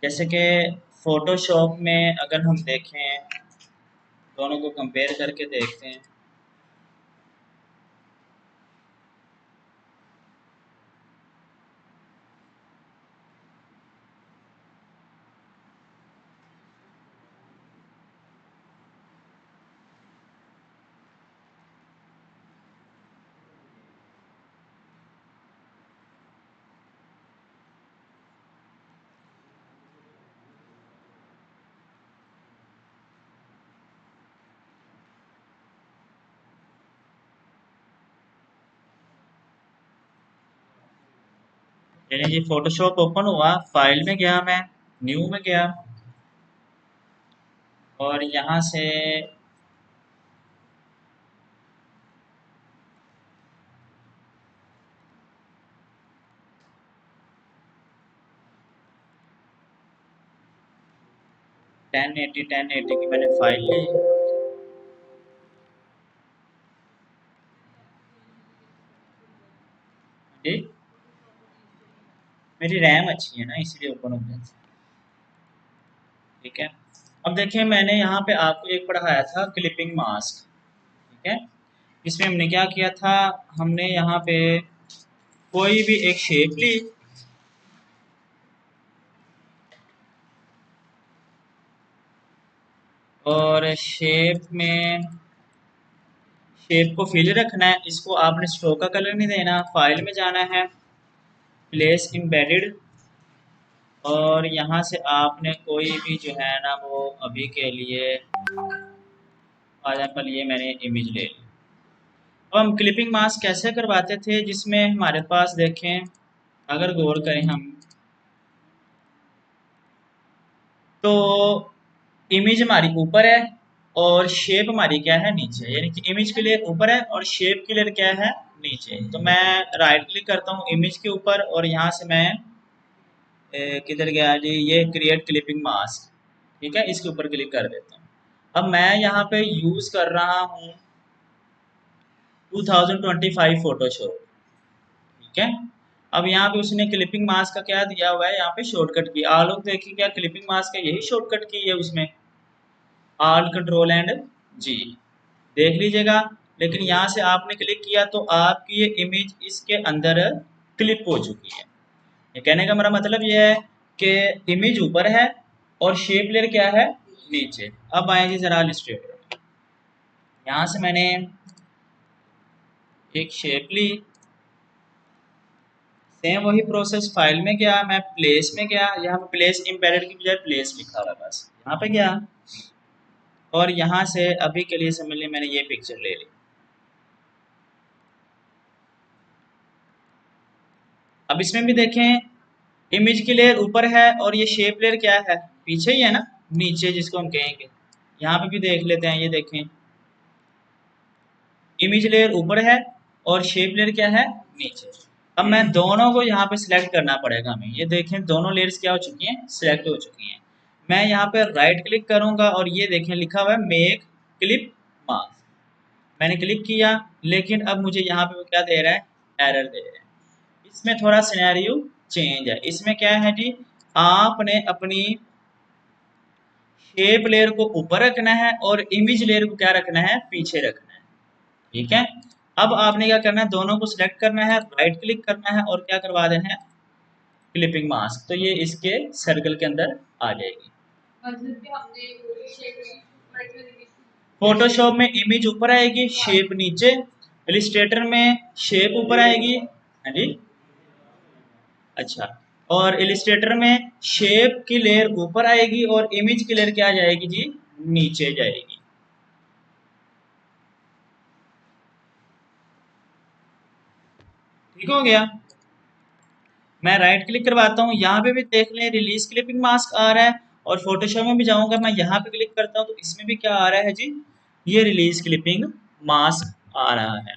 जैसे कि फोटोशॉप में अगर हम देखें, दोनों को कंपेयर करके देखते हैं। यानी जी फोटोशॉप ओपन हुआ, फाइल में गया, मैं न्यू में गया और यहाँ से टेन एटी की मैंने फाइल ली। जी मेरी रैम अच्छी है ना, इसलिए ओपन हो गया। ठीक है, अब देखिए मैंने यहाँ पे आपको एक पढ़ाया था क्लिपिंग मास्क। ठीक है, इसमें हमने क्या किया था, हमने यहाँ पे कोई भी एक शेप ली और शेप को फिल रखना है। इसको आपने स्ट्रोक का कलर नहीं देना, फाइल में जाना है, प्लेस एम्बेडेड, और यहाँ से आपने कोई भी जो है ना वो अभी के लिए एग्जाम्पल ये मैंने इमेज ले ली। अब हम क्लिपिंग मास्क कैसे करवाते थे, जिसमें हमारे पास देखें, अगर गौर करें हम तो इमेज हमारी ऊपर है और शेप हमारी क्या है, नीचे। यानी कि इमेज के लिए ऊपर है और शेप के लिए क्या है, नीचे। तो मैं राइट क्लिक करता हूँ इमेज के ऊपर और यहाँ से मैं किधर गया जी, ये क्रिएट क्लिपिंग मास्क। ठीक है, इसके ऊपर क्लिक कर देता हूँ। अब मैं यहाँ पे यूज कर रहा हूँ 2025 फोटोशॉप। ठीक है, अब यहाँ पे उसने क्लिपिंग मास्क का क्या दिया हुआ है, यहाँ पे शॉर्टकट की। आप लोग देखिए क्या क्लिपिंग मास्क का यही शॉर्टकट की है उसमें, आल कंट्रोल एंड जी, देख लीजिएगा। लेकिन यहाँ से आपने क्लिक किया तो आपकी ये इमेज इसके अंदर क्लिप हो चुकी है। ये कहने का मेरा मतलब ये है कि इमेज ऊपर है और शेप लेयर क्या है, नीचे। अब आए जी जरा इलस्ट्रेटर, यहाँ से मैंने एक शेप ली, सेम वही प्रोसेस, फाइल में गया, मैं प्लेस में गया, यहाँ पे प्लेस एम्बेडेड की बजाय प्लेस लिखा हुआ है, बस यहाँ पे गया और यहाँ से अभी के लिए समझ लिया मैंने ये पिक्चर ले ली। अब इसमें भी देखें, इमेज की लेयर ऊपर है और ये शेप लेयर क्या है, पीछे ही है ना, नीचे जिसको हम कहेंगे। यहाँ पे भी देख लेते हैं, ये देखें इमेज लेयर ऊपर है और शेप लेयर क्या है, नीचे। अब मैं दोनों को यहाँ पे सिलेक्ट करना पड़ेगा हमें। ये देखें दोनों लेयर्स क्या हो चुकी हैं, सिलेक्ट हो चुकी हैं। मैं यहाँ पे राइट क्लिक करूंगा और ये देखें लिखा हुआ है मेक क्लिप मास्क। मैंने क्लिक किया, लेकिन अब मुझे यहाँ पे वो क्या दे रहा है, एरर दे रहा है। इसमें थोड़ा सिनेरियो चेंज है। इसमें क्या है जी, आपने अपनी शेप लेयर को ऊपर रखना है और इमेज लेयर को क्या रखना है, पीछे रखना है। ठीक है, अब आपने क्या करना है, दोनों को सिलेक्ट करना है, राइट क्लिक करना है और क्या करवा देना है, क्लिपिंग मास्क। तो ये इसके सर्कल के अंदर आ जाएगी। फोटोशॉप में इमेज ऊपर आएगी, शेप नीचे। इलिस्ट्रेटर में शेप ऊपर आएगी। हाँ जी, अच्छा। और इलिस्ट्रेटर में शेप की लेयर ऊपर आएगी और इमेज की लेयर क्या जाएगी जी, नीचे जाएगी। ठीक हो गया। मैं राइट क्लिक करवाता हूँ, यहाँ पे भी देख लें रिलीज क्लिपिंग मास्क आ रहा है, और फोटोशॉप में भी जाऊंगा, मैं यहाँ पे क्लिक करता हूँ तो इसमें भी क्या आ रहा है जी, ये रिलीज क्लिपिंग मास्क आ रहा है।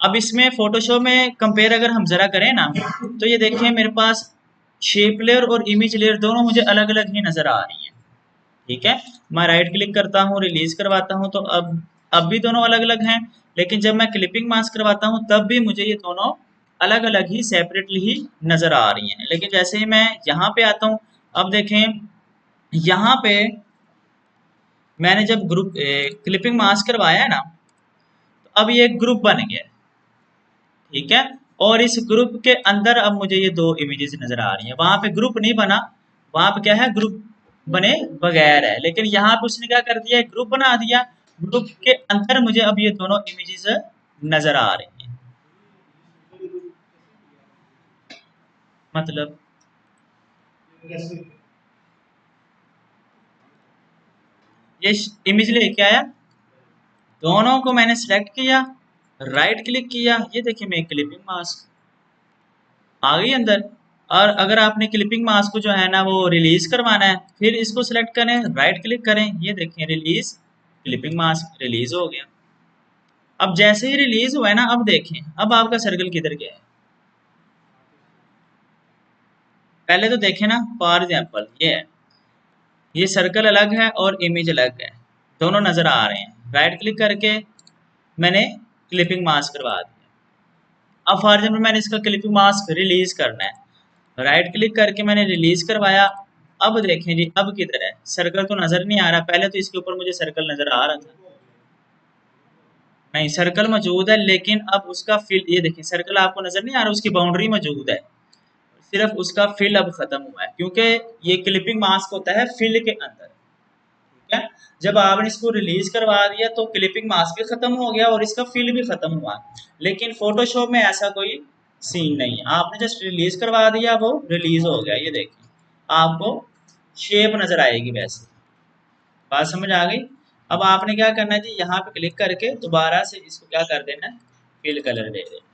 अब इसमें फोटोशॉप में कंपेयर अगर हम जरा करें ना, तो ये देखिए मेरे पास शेप लेयर और इमेज लेयर दोनों मुझे अलग अलग ही नजर आ रही है। ठीक है, मैं राइट क्लिक करता हूँ, रिलीज करवाता हूँ, तो अब भी दोनों अलग अलग हैं। लेकिन जब मैं क्लिपिंग मास्क करवाता हूँ तब भी मुझे ये दोनों अलग अलग ही सेपरेटली ही नजर आ रही हैं। लेकिन जैसे ही मैं यहाँ पे आता हूँ, अब देखें यहाँ पे मैंने जब ग्रुप क्लिपिंग मास्क करवाया है ना, तो अब ये ग्रुप बन गया, ठीक है। और इस ग्रुप के अंदर अब मुझे ये दो इमेजेस नजर आ रही हैं। वहां पे ग्रुप नहीं बना, वहां पे क्या है, ग्रुप बने बगैर है, लेकिन यहाँ पे उसने क्या कर दिया, एक ग्रुप बना दिया। ग्रुप के अंदर मुझे अब ये दोनों इमेजेस नजर आ रही हैं। मतलब ये इमेज लेके आया, दोनों को मैंने सिलेक्ट किया, राइट क्लिक किया, ये देखिए मैं क्लिपिंग मास्क आ गई अंदर। और अगर आपने क्लिपिंग मास्क को जो है ना वो रिलीज करवाना है, फिर इसको सिलेक्ट करें, राइट क्लिक करें, ये देखें रिलीज क्लिपिंग मास्क रिलीज हो गया। अब जैसे ही रिलीज हुआ है ना, अब देखें अब आपका सर्कल किधर गया है। पहले तो देखें ना, फॉर एग्जाम्पल ये है, ये सर्कल अलग है और इमेज अलग है, दोनों नजर आ रहे हैं। राइट क्लिक करके मैंने क्लिपिंग मास्क करवा दिया। अब फॉर एग्जाम्पल मैंने इसका क्लिपिंग मास्क रिलीज करना है, राइट क्लिक करके मैंने रिलीज करवाया। अब देखें जी, अब किधर है, सर्कल तो नजर नहीं आ रहा। पहले तो इसके ऊपर मुझे सर्कल नजर आ रहा था, नहीं सर्कल मौजूद है, लेकिन अब उसका फिल, ये देखिए सर्कल आपको नजर नहीं आ रहा, उसकी बाउंड्री मौजूद है, सिर्फ उसका फिल अब खत्म हुआ है, क्योंकि ये क्लिपिंग मास्क होता है फिल के अंदर, ठीक है। जब आपने इसको रिलीज करवा दिया तो क्लिपिंग मास्क भी खत्म हो गया और इसका फिल भी खत्म हुआ। लेकिन फोटोशॉप में ऐसा कोई सीन नहीं है, आपने जस्ट रिलीज करवा दिया, वो रिलीज हो गया। ये देखिए आपको शेप नजर आएगी वैसे। बात समझ आ गई। अब आपने क्या करना है जी, यहाँ पे क्लिक करके दोबारा से इसको क्या कर देना है, फिल कलर दे देना।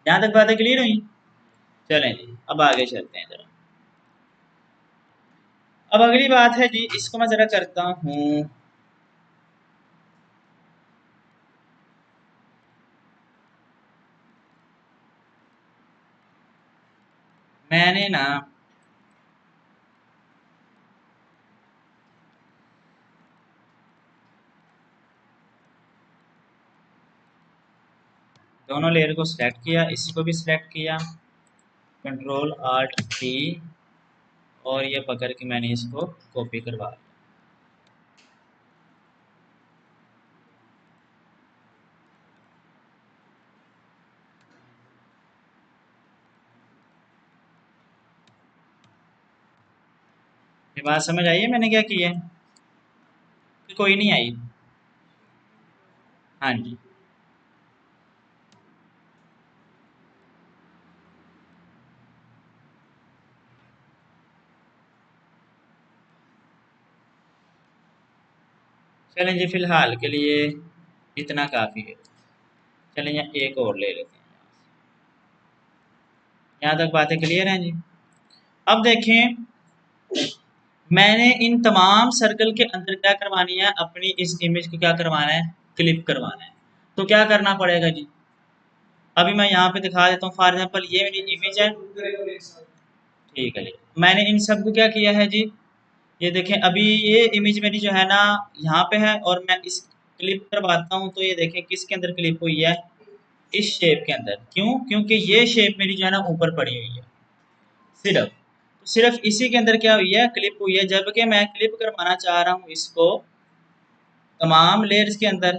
यहाँ तक बातें क्लियर हुई। चलें जी, अब आगे चलते हैं जरा। अब अगली बात है जी, इसको मैं जरा करता हूँ, मैंने ना दोनों लेयर को सिलेक्ट किया, इसको भी सिलेक्ट किया, कंट्रोल आल्ट टी, और ये पकड़ के मैंने इसको कॉपी करवा लिया। ये बात समझ आई है मैंने क्या किया है कि कोई नहीं आई। हाँ जी, चलें जी, फिलहाल के लिए इतना काफ़ी है। चलें यहाँ एक और ले लेते हैं। यहाँ तक बातें क्लियर हैं जी। अब देखें, मैंने इन तमाम सर्कल के अंदर क्या करवानी है, अपनी इस इमेज को क्या करवाना है, क्लिप करवाना है। तो क्या करना पड़ेगा जी, अभी मैं यहाँ पे दिखा देता हूँ। फॉर एग्जाम्पल ये मेरी इमेज है, ठीक है जी। मैंने इन सब को क्या किया है जी, ये देखें अभी ये इमेज मेरी जो है ना यहाँ पे है, और मैं इस क्लिप करवाता हूँ तो ये देखें किसके अंदर क्लिप हुई है, इस शेप के अंदर। क्यों, क्योंकि ये शेप मेरी जो है ना ऊपर पड़ी हुई है, सिर्फ तो सिर्फ इसी के अंदर क्या हुई है, क्लिप हुई है। जबकि मैं क्लिप करवाना चाह रहा हूँ इसको तमाम लेयर्स के अंदर,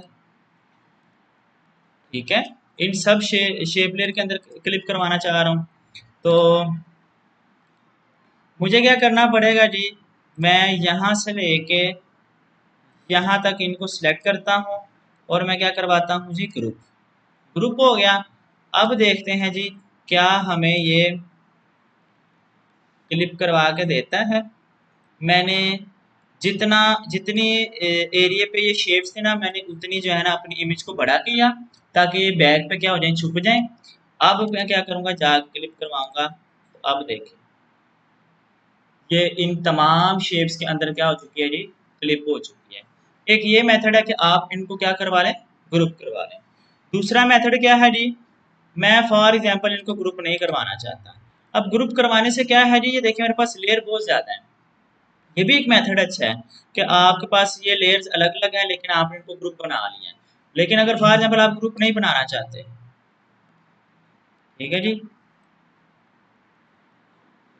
ठीक है। इन सब शेप लेयर के अंदर क्लिप करवाना चाह रहा हूँ, तो मुझे क्या करना पड़ेगा जी, मैं यहाँ से लेके यहाँ तक इनको सिलेक्ट करता हूँ, और मैं क्या करवाता हूँ जी, ग्रुप। ग्रुप हो गया। अब देखते हैं जी, क्या हमें ये क्लिप करवा के देता है। मैंने जितना जितनी एरिया पे ये शेप्स थे ना, मैंने उतनी जो है ना अपनी इमेज को बड़ा किया, ताकि ये बैक पे क्या हो जाए, छुप जाए। अब मैं क्या करूँगा, जाके क्लिप करवाऊंगा, तो अब देखिए ये इन तमाम शेप्स के अंदर क्या हो चुकी है जी, क्लिप हो चुकी है। एक ये मेथड है कि आप इनको क्या करवा लें, ग्रुप करवा लें। दूसरा मेथड क्या है जी, मैं फॉर एग्जांपल इनको ग्रुप नहीं करवाना चाहता। अब ग्रुप करवाने से क्या है जी, ये देखिए मेरे पास लेयर बहुत ज़्यादा है। ये भी एक मेथड अच्छा है कि आपके पास ये लेयर्स अलग अलग हैं, लेकिन आपने इनको ग्रुप बना लिया है। लेकिन अगर फॉर एग्जांपल आप ग्रुप नहीं बनाना चाहते, ठीक है जी,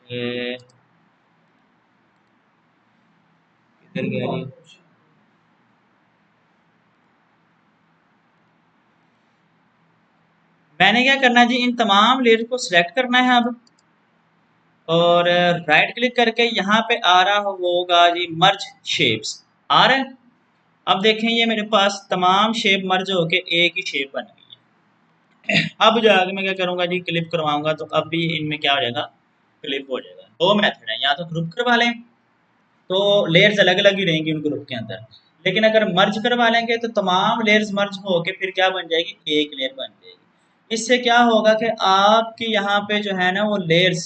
ये गिर गया जी। मैंने क्या करना है जी, इन तमाम लेयर को सिलेक्ट करना है अब, और राइट क्लिक करके यहाँ पे आ रहा होगा जी मर्ज शेप्स, आ रहा है। अब देखें ये मेरे पास तमाम शेप मर्ज होके एक ही शेप बन गई है। अब जाके मैं क्या करूँगा जी, क्लिप करवाऊंगा तो अब भी इनमें क्या हो जाएगा, क्लिप हो जाएगा। दो मेथड है, या तो ग्रुप करवा लें तो लेयर्स अलग अलग ही रहेंगी उन ग्रुप के अंदर, लेकिन अगर मर्ज करवा लेंगे तो तमाम लेयर्स मर्ज होके फिर क्या बन जाएगी, एक लेयर बन जाएगी। इससे क्या होगा कि आपकी यहाँ पे जो है ना वो लेयर्स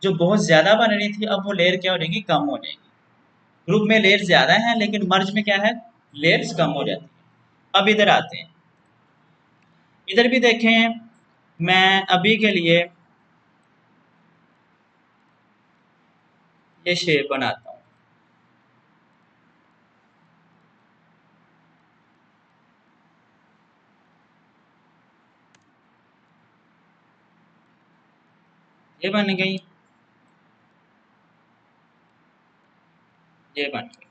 जो बहुत ज्यादा बन रही थी, अब वो लेयर क्या हो जाएगी, कम हो जाएगी। ग्रुप में लेयर ज्यादा है लेकिन मर्ज में क्या है, लेयर्स कम हो जाती है। अब इधर आते हैं, इधर भी देखें, मैं अभी के लिए ये शेप बनाता हूँ। ये बन गई, ये बन गई।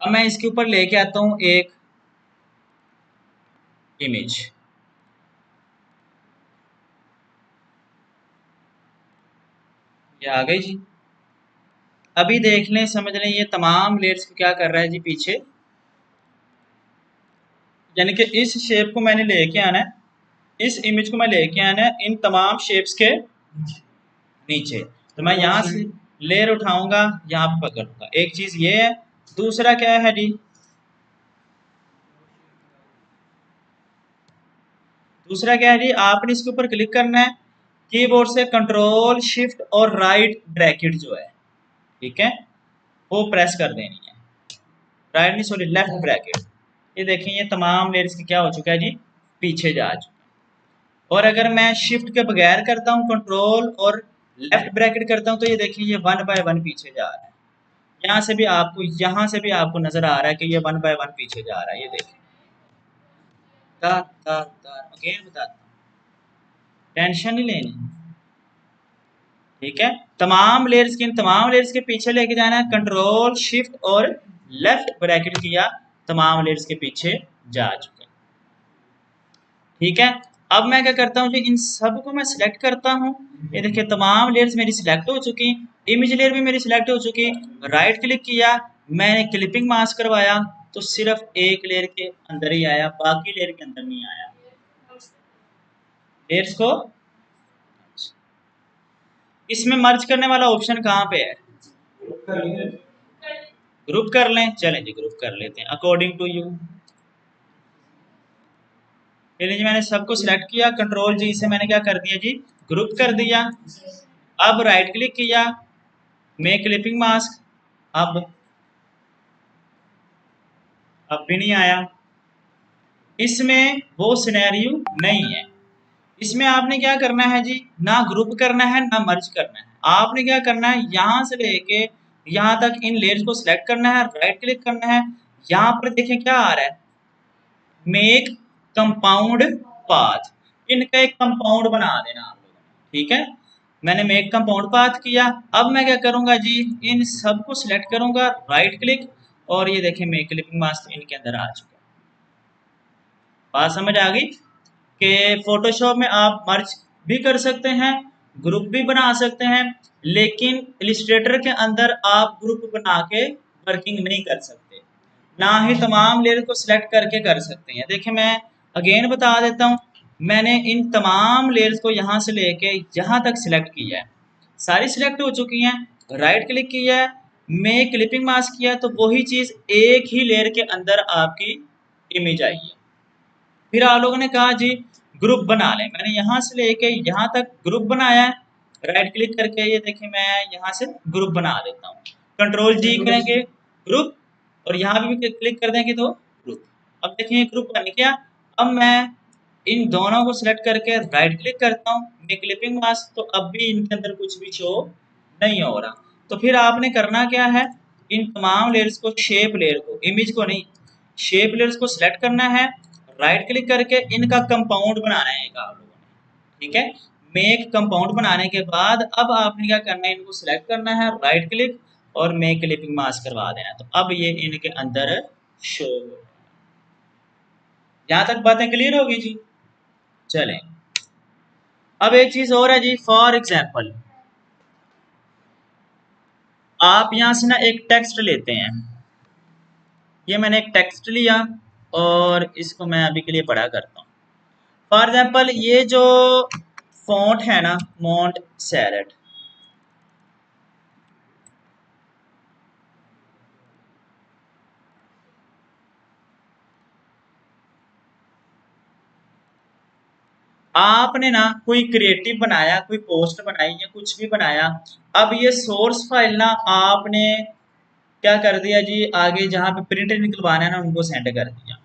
अब मैं इसके ऊपर लेके आता हूँ एक इमेज, ये आ गई जी। अभी देख लें, समझ लें, ये तमाम लेयर्स को क्या कर रहा है जी पीछे, यानी कि इस शेप को मैंने लेके आना है, इस इमेज को मैं लेके आना है इन तमाम शेप्स के नीचे। तो मैं यहाँ से लेयर उठाऊंगा, यहाँ पे पकड़ूंगा। एक चीज ये है, दूसरा क्या है जी, दूसरा क्या है जी, आपने इसके ऊपर क्लिक करना है, कीबोर्ड से कंट्रोल शिफ्ट और राइट ब्रैकेट जो है, ठीक है, वो प्रेस कर देनी है। राइट नहीं, सॉरी, लेफ्ट ब्रैकेट। ये देखें, ये तमाम लेयर्स की क्या हो चुका है जी, पीछे जा चुका है। और अगर मैं शिफ्ट के बगैर करता हूँ, कंट्रोल और लेफ्ट ब्रैकेट करता हूँ, तो ये देखिए ये वन बाय वन पीछे जा रहा है। यहाँ से भी आपको, यहाँ से भी आपको नजर आ रहा है कि ये वन बाय वन पीछे जा रहा है। ये देखिए, तार तार तार, अगेन बताता हूँ, टेंशन नहीं लेनी, ठीक है। तमाम लेयर्स के, इन तमाम लेयर्स के पीछे लेके जाना है, कंट्रोल शिफ्ट और लेफ्ट ब्रैकेट किया, तमाम लेयर्स के पीछे जा चुके हैं, ठीक है। अब मैं क्या करता हूँ जी, इन सब को मैं सिलेक्ट करता हूँ। ये देखिए तमाम लेयर्स मेरी सिलेक्ट हो चुकी, इमेज लेयर भी मेरी सिलेक्ट हो चुकी। राइट क्लिक किया, मैंने क्लिपिंग मास्क करवाया, तो सिर्फ एक लेयर के अंदर ही आया, बाकी लेयर के अंदर नहीं आया। लेयर्स को इसमें मर्ज करने वाला ऑप्शन कहाँ पे है, ग्रुप कर लें, चलें जी ग्रुप कर लेते हैं अकॉर्डिंग टू यू। जी मैंने सबको सिलेक्ट किया, कंट्रोल जी से मैंने क्या कर दिया जी, ग्रुप कर दिया। अब राइट क्लिक किया, मेक क्लिपिंग मास्क, अब भी नहीं आया। इसमें वो सिनेरियो नहीं है। इसमें आपने क्या करना है जी, ना ग्रुप करना है ना मर्ज करना है। आपने क्या करना है, यहाँ से लेके यहाँ तक इन लेयर्स को सिलेक्ट करना है, राइट क्लिक करना है। यहाँ पर देखें क्या आ रहा है, मेक कंपाउंड पाथ, इनका एक कंपाउंड बना देना आप लोगों ने, ठीक है। मैंने मेक कंपाउंड पाथ किया। अब मैं क्या करूंगा जी, इन सबको सिलेक्ट करूंगा, राइट क्लिक, और ये देखें मेक क्लिपिंग मास्क इनके अंदर आ चुका है। बात समझ आ गई कि फोटोशॉप में आप मर्ज भी कर सकते हैं, ग्रुप भी बना सकते हैं, लेकिन इलिस्ट्रेटर के अंदर आप ग्रुप बना के वर्किंग नहीं कर सकते, ना ही तमाम लेयर को सिलेक्ट करके कर सकते हैं। देखिए मैं अगेन बता देता हूँ, मैंने इन तमाम लेयर्स को यहाँ से लेके यहाँ तक सिलेक्ट किया है, सारी सिलेक्ट हो चुकी हैं। राइट क्लिक किया है, मैं क्लिपिंग मास्क किया, तो वही चीज़ एक ही लेयर के अंदर आपकी इमेज आई है। फिर आप लोगों ने कहा जी ग्रुप बना लें, मैंने यहाँ से लेके यहाँ तक ग्रुप बनाया है। राइट क्लिक करके ये देखिए मैं यहाँ से ग्रुप बना देता हूँ, कंट्रोल जी करेंगे ग्रुप, और यहाँ भी क्लिक कर देंगे तो ग्रुप। अब देखिए ग्रुप बन गया। अब मैं इन दोनों को सिलेक्ट करके राइट क्लिक करता हूँ, मैं क्लिपिंग मास्क, तो अब भी इनके अंदर कुछ भी शो नहीं हो रहा। तो फिर आपने करना क्या है, इन तमाम लेयर्स को, शेप लेयर को, इमेज को नहीं, शेप लेयर्स को सिलेक्ट करना है, राइट क्लिक करके इनका कंपाउंड बनाना है एक आप लोगों ने, ठीक है। मेक कंपाउंड बनाने के बाद अब आपने क्या करना है, इनको सिलेक्ट करना है, राइट क्लिक और मेक क्लिपिंग मास्क करवा देना है। तो अब ये इनके अंदर शो, यहाँ तक बातें क्लियर होगी जी। चलें, अब एक चीज और है जी, फॉर एग्जाम्पल आप यहां से ना एक टेक्स्ट लेते हैं, ये मैंने एक टेक्स्ट लिया और इसको मैं अभी के लिए पढ़ा करता हूँ। फॉर एग्जाम्पल ये जो फॉन्ट है ना, मॉन्ट सेरेट, आपने ना कोई क्रिएटिव बनाया, कोई पोस्ट बनाई या कुछ भी बनाया, अब ये सोर्स फाइल ना आपने क्या कर दिया जी, आगे जहां पे प्रिंट निकलवाना है ना उनको सेंड कर दिया।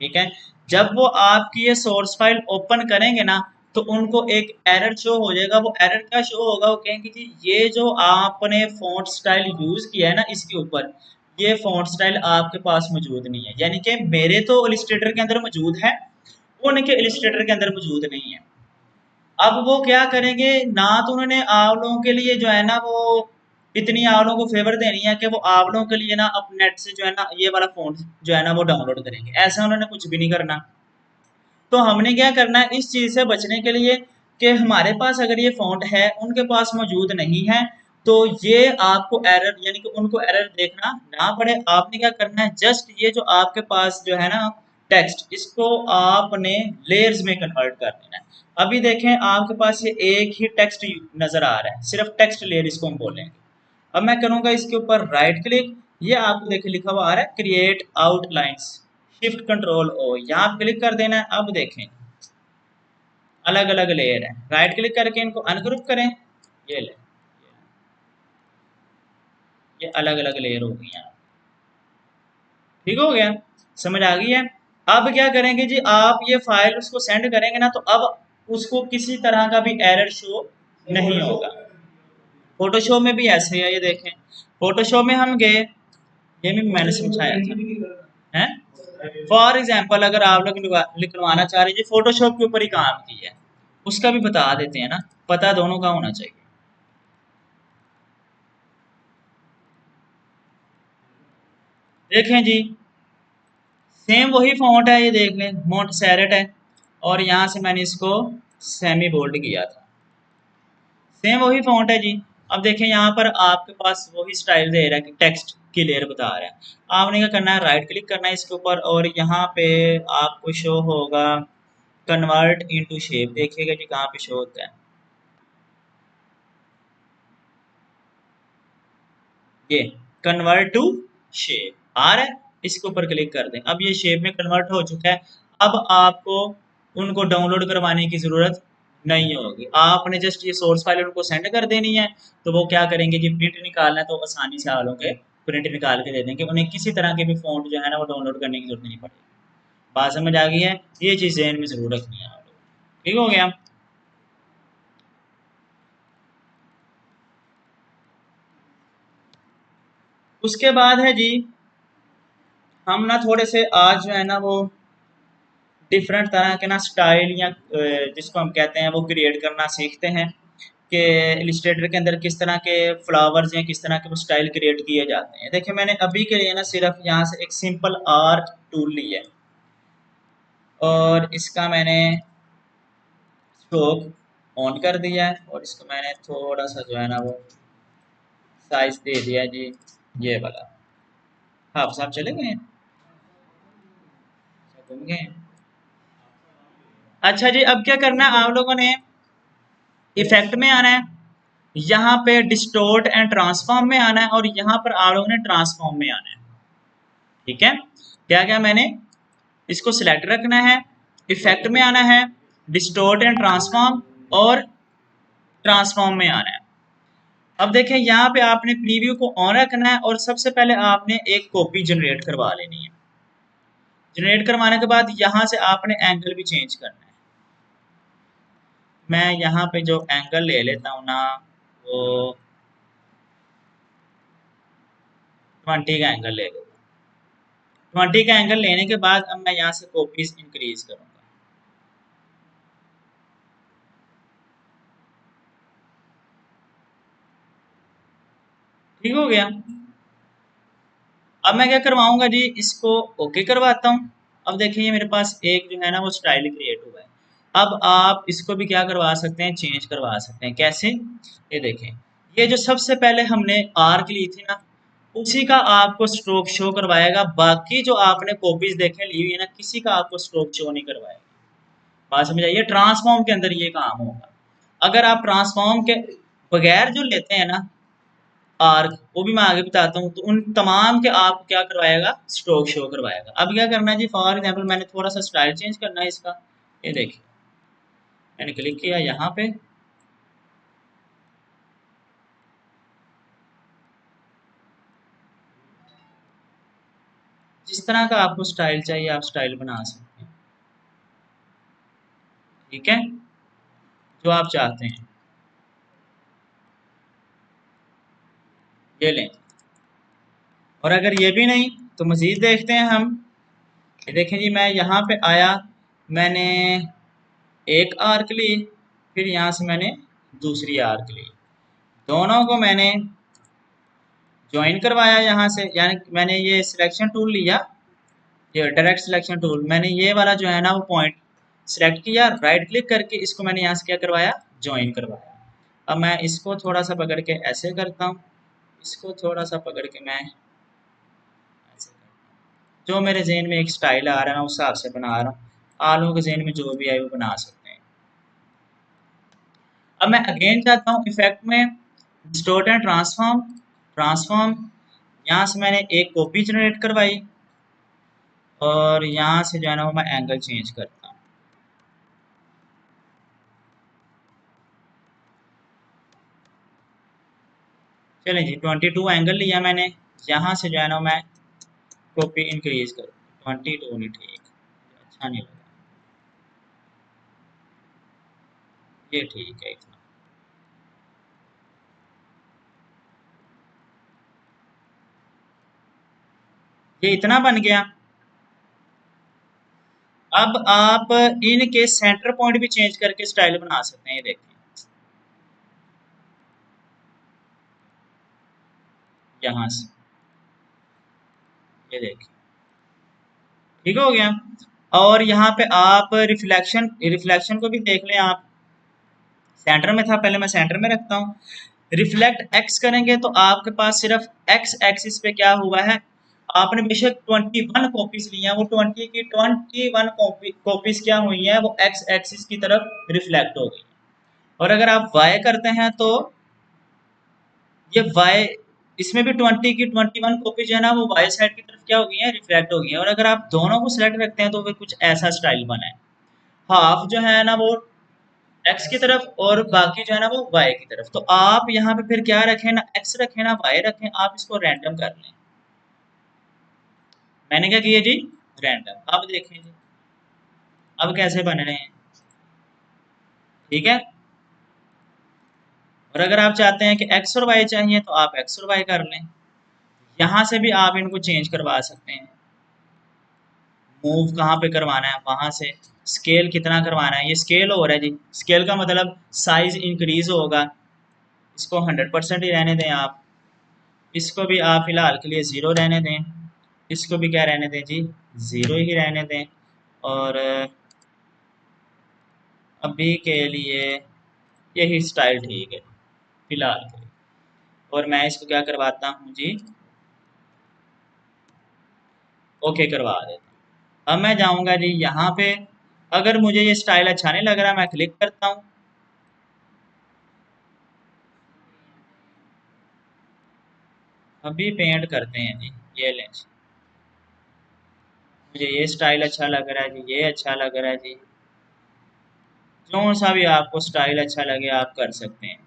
ठीक है, जब वो आपकी ये सोर्स फाइल ओपन करेंगे ना तो उनको एक एरर शो हो जाएगा। वो एरर क्या शो होगा, वो कहेंगे जी ये जो आपने फॉन्ट स्टाइल यूज किया है ना इसके ऊपर, ये फॉन्ट स्टाइल आपके पास मौजूद नहीं है, यानी कि मेरे तो इलस्ट्रेटर के अंदर मौजूद है, उनके इलस्ट्रेटर के अंदर मौजूद नहीं है। अब वो क्या करेंगे ना, तो उन्होंने आप लोगों के लिए जो है ना वो इतनी आप लोगों को फेवर देनी है कि वो आप लोगों के लिए ना अब नेट से जो है ना ये वाला फोन जो है ना वो डाउनलोड करेंगे, ऐसा उन्होंने कुछ भी नहीं करना। तो हमने क्या करना है इस चीज से बचने के लिए कि हमारे पास अगर ये फ़ॉन्ट है उनके पास मौजूद नहीं है, तो ये आपको एरर यानी कि उनको एरर देखना ना पड़े। आपने क्या करना है, जस्ट ये जो आपके पास जो है ना टेक्स्ट, इसको आपने लेयर्स में कन्वर्ट कर देना है। अभी देखें आपके पास ये एक ही टेक्स्ट नजर आ रहा है, सिर्फ टेक्स्ट लेयर इसको हम बोलेंगे। अब मैं करूंगा इसके ऊपर राइट क्लिक, ये आपको देखिए लिखा हुआ आ रहा है create outlines, shift control O, यहाँ पे क्लिक कर देना है। अब देखें अलग अलग लेयर है, राइट क्लिक करके इनको अनग्रुप करें, ये ले, ये अलग अलग लेयर हो गई हैं। ठीक हो गया, समझ आ गई है। अब क्या करेंगे जी, आप ये फाइल उसको सेंड करेंगे ना तो अब उसको किसी तरह का भी एरर शो नहीं होगा। फोटोशॉप में भी ऐसे है, ये देखें फोटोशॉप में हम गए, ये भी मैंने समझाया था है। फॉर एग्जाम्पल अगर आप लोग लिखवाना चाह रहे हैं फोटोशॉप के ऊपर ही काम की है, उसका भी बता देते हैं ना, पता दोनों का होना चाहिए। देखें जी सेम वही फॉन्ट है, ये देख लें मॉन्ट सैरेट है, और यहाँ से मैंने इसको सेमी बोल्ड किया था, सेम वही फॉन्ट है जी। अब देखें यहाँ पर आपके पास वही स्टाइल दे रहा है कि टेक्स्ट की लेयर बता रहा है। आपने क्या करना है, राइट क्लिक करना है इसके ऊपर और यहाँ पे आपको शो होगा कन्वर्ट इनटू शेप, देखिएगा जी कहाँ पे शो होता है, ये कन्वर्ट टू शेप आ रहा है, इसके ऊपर क्लिक कर दें। अब ये शेप में कन्वर्ट हो चुका है। अब आपको उनको डाउनलोड करवाने की ज़रूरत नहीं होगी, आपने जस्ट ये सोर्स फाइल उनको सेंड कर देनी है। तो वो क्या करेंगे जी, प्रिंट निकालना है तो आसानी से आप लोगों के प्रिंट निकाल के दे देंगे, उन्हें किसी तरह के भी फ़ॉन्ट जो है ना वो डाउनलोड करने की ज़रूरत नहीं पड़ेगी। बात समझ आ गई है, ये चीज़ ज़हन में ज़रूर रखनी है आप लोग। ठीक हो गया। उसके बाद है जी, हम ना थोड़े से आज जो है ना वो डिफरेंट तरह के ना स्टाइल या जिसको हम कहते हैं वो क्रिएट करना सीखते हैं कि इलिस्ट्रेटर के अंदर किस तरह के फ्लावर्स या किस तरह के वो स्टाइल क्रिएट किए जाते हैं। देखिए मैंने अभी के लिए ना सिर्फ यहाँ से एक सिंपल आर्ट टूल लिया है और इसका मैंने स्ट्रोक ऑन कर दिया है और इसको मैंने थोड़ा सा जो है ना वो साइज दे दिया जी, ये वाला। हाँ साहब चले गए हैं, घूम गए हैं। अच्छा जी, अब क्या करना है आप लोगों ने, इफेक्ट में आना है, यहाँ पे डिस्टोर्ट एंड ट्रांसफॉर्म में आना है और यहाँ पर आप लोगों ने ट्रांसफॉर्म में आना है। ठीक है, क्या क्या मैंने इसको सिलेक्ट रखना है, इफेक्ट में आना है, डिस्टोर्ट एंड ट्रांसफॉर्म और ट्रांसफॉर्म में आना है। अब देखें यहाँ पे आपने प्रीव्यू को ऑन रखना है और सबसे पहले आपने एक कॉपी जनरेट करवा लेनी है। जनरेट करवाने के बाद यहाँ से आपने एंगल भी चेंज करना है। मैं यहाँ पे जो एंगल ले लेता हूँ ना वो 20 का एंगल ले लेता हूँ। 20 का एंगल लेने के बाद अब मैं यहाँ से कॉपीज इंक्रीज करूँगा। ठीक हो गया। अब मैं क्या करवाऊंगा जी, इसको ओके करवाता हूँ। अब देखिए ये मेरे पास एक जो है ना वो स्टाइल क्रिएट हुआ है। अब आप इसको भी क्या करवा सकते हैं, चेंज करवा सकते हैं। कैसे? ये देखें, ये जो सबसे पहले हमने आर्क ली थी ना, उसी का आपको स्ट्रोक शो करवाएगा। बाकी जो आपने कॉपीज देखे ली हुई है ना, किसी का आपको स्ट्रोक शो नहीं करवाएगा। बात समझ आइए, ट्रांसफॉर्म के अंदर ये काम होगा। अगर आप ट्रांसफॉर्म के बगैर जो लेते हैं ना आर्क, वो भी मैं आगे बताता हूँ, तो उन तमाम के आपको क्या करवाएगा, स्ट्रोक शो करवाएगा। अब क्या करना है जी, फॉर एग्जांपल मैंने थोड़ा सा स्टाइल चेंज करना है इसका। ये देखिए मैंने क्लिक किया यहाँ पे, जिस तरह का आपको स्टाइल चाहिए आप स्टाइल बना सकते हैं। ठीक है, जो आप चाहते हैं ये लें। और अगर ये भी नहीं तो मज़ीद देखते हैं हम। ये देखें जी, मैं यहाँ पे आया, मैंने एक आर्क ली, फिर यहाँ से मैंने दूसरी आर्क ली, दोनों को मैंने ज्वाइन करवाया यहाँ से। यानी मैंने ये सिलेक्शन टूल लिया, ये डायरेक्ट सिलेक्शन टूल, मैंने ये वाला जो है ना वो पॉइंट सिलेक्ट किया, राइट क्लिक करके इसको मैंने यहाँ से क्या करवाया, ज्वाइन करवाया। अब मैं इसको थोड़ा सा पकड़ के ऐसे करता हूँ, इसको थोड़ा सा पकड़ के मैं ऐसे करता हूँ। जो मेरे जहन में एक स्टाइल आ रहा है ना उस हिसाब से बना रहा हूँ। आप लोगों के जहन में जो भी आए वो बना सकते हैं। अब मैं अगेन जाता हूँ इफेक्ट में, डिस्टॉर्ट एंड ट्रांसफॉर्म। ट्रांसफॉर्म, यहाँ से मैंने एक कॉपी जनरेट करवाई और यहाँ से जो है ना वो मैं एंगल चेंज करता हूँ। चलें जी, 22 एंगल लिया मैंने, यहाँ से जो है ना मैं कॉपी इंक्रीज करूँ। 22 नहीं, ठीक अच्छा नहीं लगा, ये ठीक है इतना। ये इतना बन गया। अब आप इनके सेंटर पॉइंट भी चेंज करके स्टाइल बना सकते हैं। ये देखिए यहाँ से, ये देखिए ठीक हो गया। और यहाँ पे आप रिफ्लेक्शन, रिफ्लेक्शन को भी देख लें आप। सेंटर में था, पहले मैं सेंटर में रखता हूँ। रिफ्लेक्ट एक्स करेंगे तो आपके पास सिर्फ एक्स एक्सिस पे क्या हुआ है, आपने बेशक 21 कॉपीज ली हैं, वो 20 की 21 कॉपीज क्या हुई हैं, वो एक्स एक्सिस की तरफ रिफ्लेक्ट हो गई। और अगर आप वाई करते हैं तो ये वाई, इसमें भी 20 की 21 कॉपी जो है ना वो वाई साइड की तरफ क्या हो गई है, रिफ्लेक्ट हो गई है। और अगर आप दोनों को सिलेक्ट रखते हैं तो फिर कुछ ऐसा स्टाइल बना है। हाफ जो है ना वो एक्स की तरफ और बाकी जो है ना वो वाई की तरफ। तो आप यहाँ पे फिर क्या रखें ना, एक्स रखें ना वाई रखें, आप इसको रैंडम कर लें। मैंने क्या किया जी, रैंडम। अब देखें जी अब कैसे बन रहे हैं। ठीक है, और अगर आप चाहते हैं कि एक्स और वाई चाहिए तो आप एक्स और वाई कर लें। यहाँ से भी आप इनको चेंज करवा सकते हैं। मूव कहाँ पे करवाना है, वहां से स्केल कितना करवाना है, ये स्केल हो रहा है जी। स्केल का मतलब साइज इंक्रीज होगा। इसको 100% ही रहने दें आप। इसको भी आप फिलहाल के लिए 0 रहने दें। इसको भी क्या रहने दें जी, 0 ही रहने दें। और अभी के लिए यही स्टाइल ठीक है फिलहाल के लिए। और मैं इसको क्या करवाता हूँ जी, ओके करवा देता हूँ। अब मैं जाऊँगा जी यहाँ पे, अगर मुझे ये स्टाइल अच्छा नहीं लग रहा मैं क्लिक करता हूँ। अभी पेंट करते हैं जी, ये लें। मुझे ये स्टाइल अच्छा लग रहा है जी, ये अच्छा लग रहा है जी। जो सा भी आपको स्टाइल अच्छा लगे आप कर सकते हैं।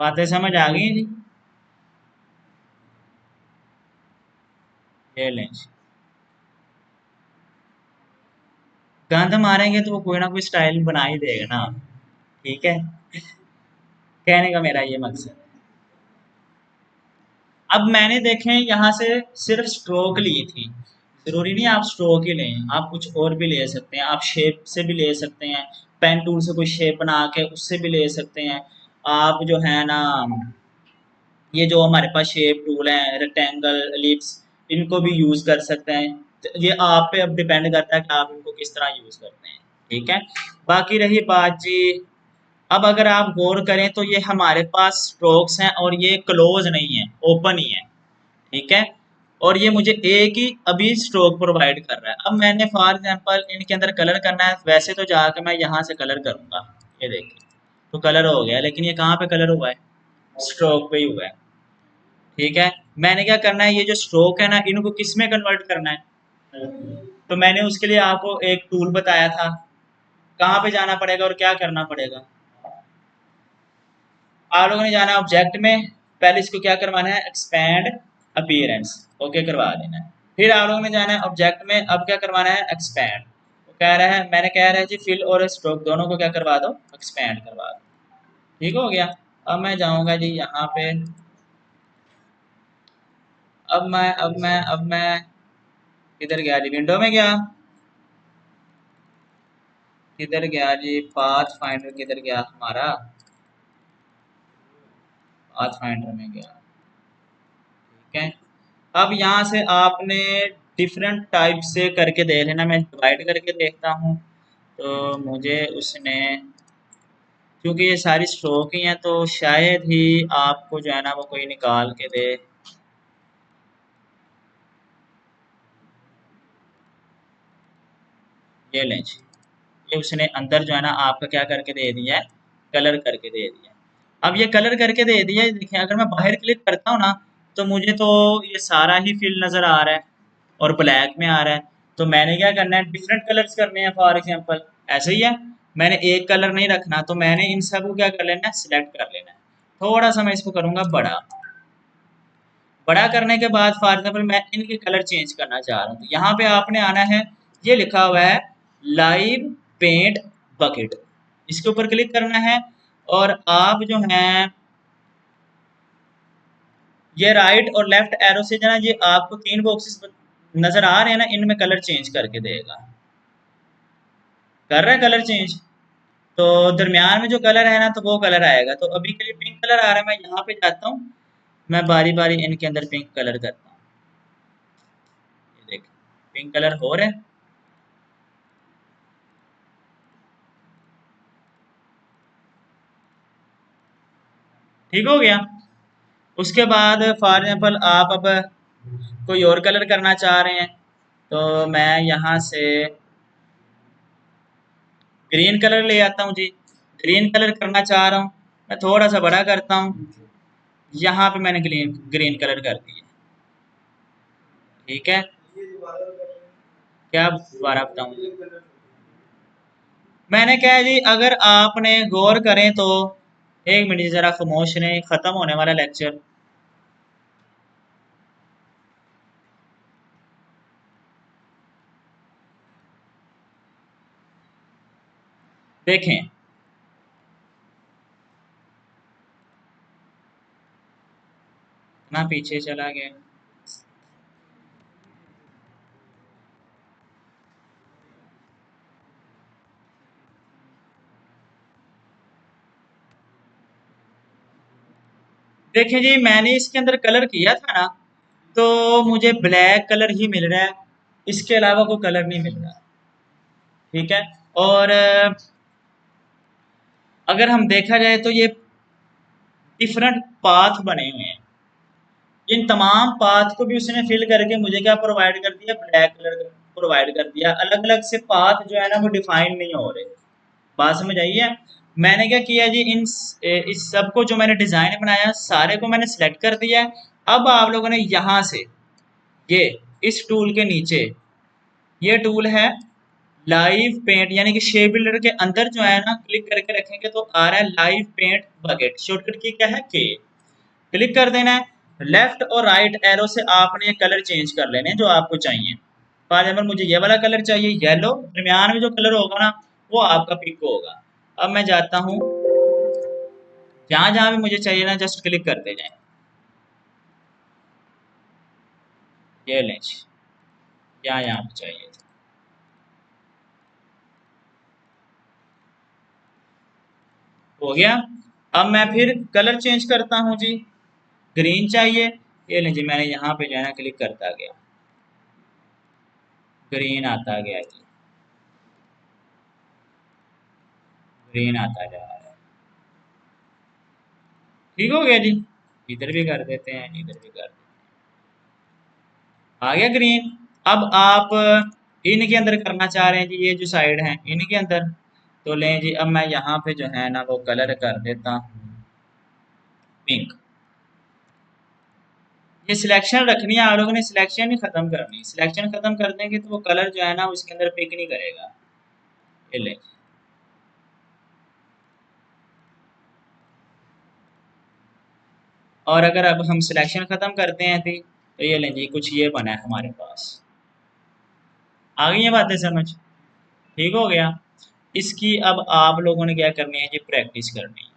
बातें समझ आ गई जी, ये लें। गंद मारेंगे तो वो कोई ना कोई स्टाइल बना ही देगा ना। ठीक है, कहने का मेरा ये मकसद है। अब मैंने देखें यहाँ से सिर्फ स्ट्रोक ली थी, जरूरी नहीं आप स्ट्रोक ही लें, आप कुछ और भी ले सकते हैं। आप शेप से भी ले सकते हैं, पेन टूल से कोई शेप बना के उससे भी ले सकते हैं। आप जो है ना ये जो हमारे पास शेप टूल है, रेक्टेंगल, एलिप्स, इनको भी यूज कर सकते हैं। तो ये आप पे अब डिपेंड करता है कि आप इनको किस तरह यूज करते हैं। ठीक है, बाकी रही बात जी, अब अगर आप गौर करें तो ये हमारे पास स्ट्रोक्स हैं और ये क्लोज नहीं है, ओपन ही है। ठीक है, और ये मुझे एक ही अभी स्ट्रोक प्रोवाइड कर रहा है। अब मैंने फॉर एग्जांपल इनके अंदर कलर करना है, वैसे तो जाकर मैं यहाँ से कलर करूंगा, ये देखिए तो कलर हो गया, लेकिन ये कहाँ पे कलर हुआ है? स्ट्रोक पे ही हुआ है। ठीक है, मैंने क्या करना है, ये जो स्ट्रोक है ना इनको किस में कन्वर्ट करना है? तो मैंने उसके लिए आपको एक टूल बताया था, कहाँ पे जाना पड़ेगा और क्या करना पड़ेगा? आप लोगों ने जाना है ऑब्जेक्ट में, पहले इसको क्या करवाना है, एक्सपैंड अपीयरेंस, ओके करवा देना है। फिर आप लोगों ने जाना है ऑब्जेक्ट में, अब क्या करवाना है, एक्सपैंड। तो कह रहा है, मैंने कह रहा है जी फिल और स्ट्रोक दोनों को क्या करवा दो, एक्सपैंड करवा दो। ठीक हो गया। अब मैं जाऊंगा जी यहाँ पे, अब मैं किधर गया जी, विंडो में गया, किधर गया जी, पाथ फाइंडर किधर गया हमारा, पाथ फाइंडर में गया। ठीक है, अब यहाँ से आपने डिफरेंट टाइप से करके देख लेना, मैं डिवाइड करके देखता हूँ। तो मुझे उसने, क्योंकि ये सारी स्ट्रोक ही हैं तो शायद ही आपको जो है ना वो कोई निकाल के दे। ये लें जी, ये उसने अंदर जो है ना आपका क्या करके दे दिया है, कलर करके दे दिया है। अब ये कलर करके दे दिया है, देखिए अगर मैं बाहर क्लिक करता हूँ ना तो मुझे तो ये सारा ही फिल नज़र आ रहा है और ब्लैक में आ रहा है। तो मैंने क्या करना है, डिफरेंट कलर्स करने हैं। फॉर एग्जांपल ऐसे ही है, मैंने एक कलर नहीं रखना, तो मैंने इन सब को क्या कर लेना है, सिलेक्ट कर लेना है। थोड़ा सा मैं इसको करूँगा बड़ा, बड़ा करने के बाद फॉर एग्जांपल मैं इनके कलर चेंज करना चाह रहा हूँ, तो यहाँ पे आपने आना है, ये लिखा हुआ है लाइव पेंट बकेट, इसके ऊपर क्लिक करना है। और आप जो हैं ये राइट और लेफ्ट एरो से जना, ये आपको तीन बॉक्सेस नजर आ रहे हैं ना, इनमें कलर चेंज करके देगा, कर रहा है कलर चेंज। तो दरमियान में जो कलर है ना तो वो कलर आएगा। तो अभी के लिए पिंक कलर आ रहा है, मैं यहाँ पे जाता हूँ, मैं बारी बारी इनके अंदर पिंक कलर करता हूँ। ये देख, पिंक कलर हो रहा है। ठीक हो गया। उसके बाद फॉर एग्जाम्पल आप अब कोई और कलर करना चाह रहे हैं, तो मैं यहाँ से ग्रीन कलर ले आता हूँ जी। ग्रीन कलर करना चाह रहा हूँ, मैं थोड़ा सा बड़ा करता हूँ, यहाँ पे मैंने ग्रीन ग्रीन कलर कर दिया। ठीक है, क्या दोबारा बताऊँ, मैंने क्या है जी, अगर आपने गौर करें तो, एक मिनट जरा खामोश रहें, खत्म होने वाला लेक्चर। देखें, ना पीछे चला गया। देखें जी, मैंने इसके अंदर कलर किया था ना, तो मुझे ब्लैक कलर ही मिल रहा है, इसके अलावा कोई कलर नहीं मिल रहा। ठीक है, और अगर हम देखा जाए तो ये डिफरेंट पाथ बने हुए हैं, इन तमाम पाथ को भी उसने फिल करके मुझे क्या प्रोवाइड कर दिया, ब्लैक कलर प्रोवाइड कर दिया। अलग अलग से पाथ जो है ना वो डिफाइन नहीं हो रहे। बात समझ आई है? मैंने क्या किया जी, इस सब को जो मैंने डिजाइन बनाया सारे को मैंने सेलेक्ट कर दिया है। अब आप लोगों ने यहाँ से ये इस टूल के नीचे ये टूल है लाइव पेंट, यानी कि शेप बिल्डर के अंदर जो है ना क्लिक करके रखेंगे तो आ रहा है लाइव पेंट बकेट, शॉर्टकट की क्या है के, क्लिक कर देना है। लेफ्ट और राइट एरो से आपने ये कलर चेंज कर लेने हैं जो आपको चाहिए। फॉर एग्जाम्पल मुझे ये वाला कलर चाहिए येलो, दरमियान में जो कलर होगा ना वो आपका पिक होगा। अब मैं जाता हूँ, जहां जहां भी मुझे चाहिए ना जस्ट क्लिक करते जाएं। ये लें, यहाँ पे चाहिए, हो गया। अब मैं फिर कलर चेंज करता हूँ जी, ग्रीन चाहिए। ये लें जी, मैंने यहाँ पे जो है ना क्लिक करता गया, ग्रीन आता गया जी, ग्रीन आता जा रहा है। ठीक हो गया जी। इधर भी कर देते हैं, इधर भी कर देते हैं, आ गया ग्रीन। अब आप इनके अंदर करना चाह रहे हैं जी, ये जो साइड है इनके अंदर, तो लें जी, अब मैं यहाँ पे जो है ना वो कलर कर देता हूँ पिंक। ये सिलेक्शन रखनी है, आप लोगों ने सिलेक्शन ही खत्म करनी, सिलेक्शन खत्म कर देंगे तो वो कलर जो है ना उसके अंदर पिक नहीं करेगा। ये ले, और अगर अब हम सिलेक्शन खत्म करते हैं तो ये लें जी, कुछ ये बना है हमारे पास। आ गई है बातें समझ? ठीक हो गया। इसकी अब आप लोगों ने क्या करनी है जी, प्रैक्टिस करनी है।